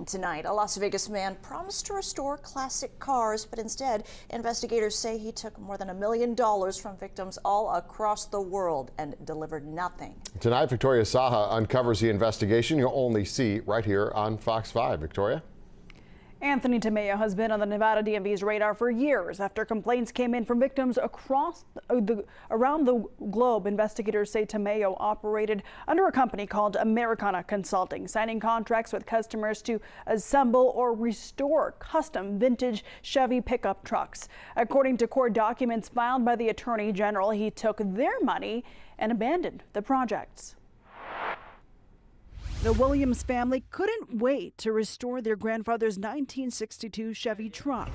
Tonight, a Las Vegas man promised to restore classic cars, but instead, investigators say he took more than $1 million from victims all across the world and delivered nothing. Tonight, Victoria Saha uncovers the investigation you'll only see right here on Fox 5. Victoria? Anthony Tomeo has been on the Nevada DMV's radar for years after complaints came in from victims around the globe. Investigators say Tomeo operated under a company called Americana Consulting, signing contracts with customers to assemble or restore custom vintage Chevy pickup trucks. According to court documents filed by the Attorney General, he took their money and abandoned the projects. The Williams family couldn't wait to restore their grandfather's 1962 Chevy truck.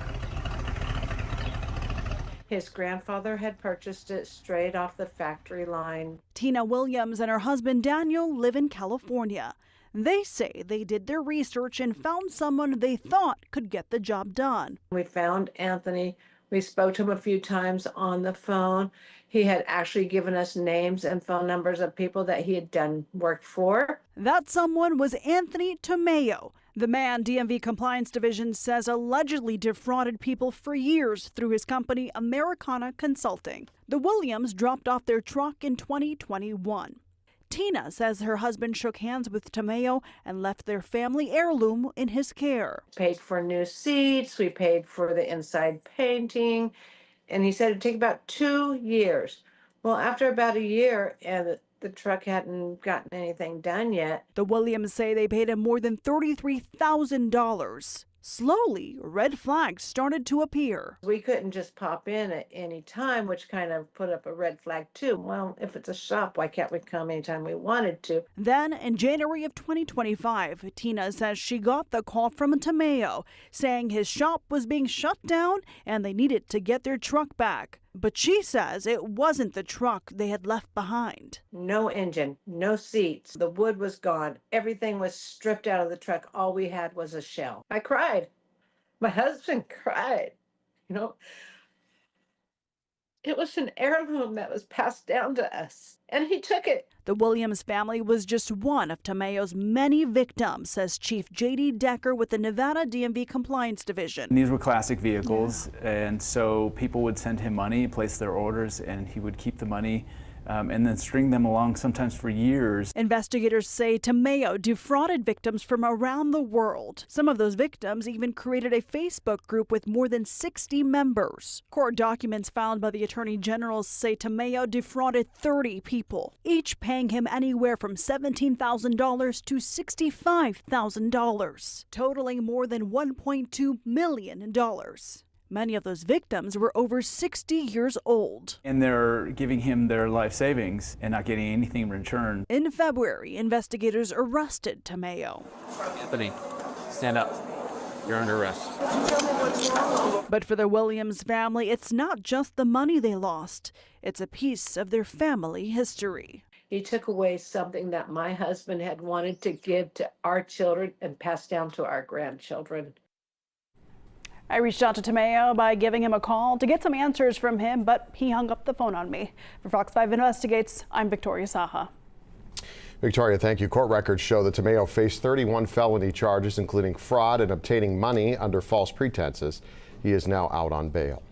His grandfather had purchased it straight off the factory line. Tina Williams and her husband Daniel live in California. They say they did their research and found someone they thought could get the job done. We found Anthony. We spoke to him a few times on the phone. He had actually given us names and phone numbers of people that he had done work for. That someone was Anthony Tomeo, the man DMV Compliance Division says allegedly defrauded people for years through his company Americana Consulting. The Williams dropped off their truck in 2021. Tina says her husband shook hands with Tomeo and left their family heirloom in his care. Paid for new seats, we paid for the inside painting, and he said it'd take about 2 years. Well, after about a year, and the truck hadn't gotten anything done yet. The Williams say they paid him more than $33,000. Slowly, red flags started to appear. We couldn't just pop in at any time, which kind of put up a red flag too. Well, if it's a shop, why can't we come anytime we wanted to? Then, in January of 2025, Tina says she got the call from Tomeo saying his shop was being shut down and they needed to get their truck back. But she says it wasn't the truck they had left behind. No engine, no seats. The wood was gone. Everything was stripped out of the truck. All we had was a shell. I cried. My husband cried. You know, it was an heirloom that was passed down to us, and he took it. The Williams family was just one of Tomeo's many victims, says Chief J.D. Decker with the Nevada DMV Compliance Division. These were classic vehicles, and so people would send him money, place their orders, and he would keep the money and then string them along sometimes for years. Investigators say Tomeo defrauded victims from around the world. Some of those victims even created a Facebook group with more than 60 members. Court documents found by the Attorney General say Tomeo defrauded 30 people, each paying him anywhere from $17,000 to $65,000, totaling more than $1.2 million. Many of those victims were over 60 years old. And they're giving him their life savings and not getting anything in return. In February, investigators arrested Tomeo. Anthony, stand up. You're under arrest. But for the Williams family, it's not just the money they lost. It's a piece of their family history. He took away something that my husband had wanted to give to our children and pass down to our grandchildren. I reached out to Tomeo by giving him a call to get some answers from him, but he hung up the phone on me. For Fox 5 Investigates, I'm Victoria Saha. Victoria, thank you. Court records show that Tomeo faced 31 felony charges, including fraud and obtaining money under false pretenses. He is now out on bail.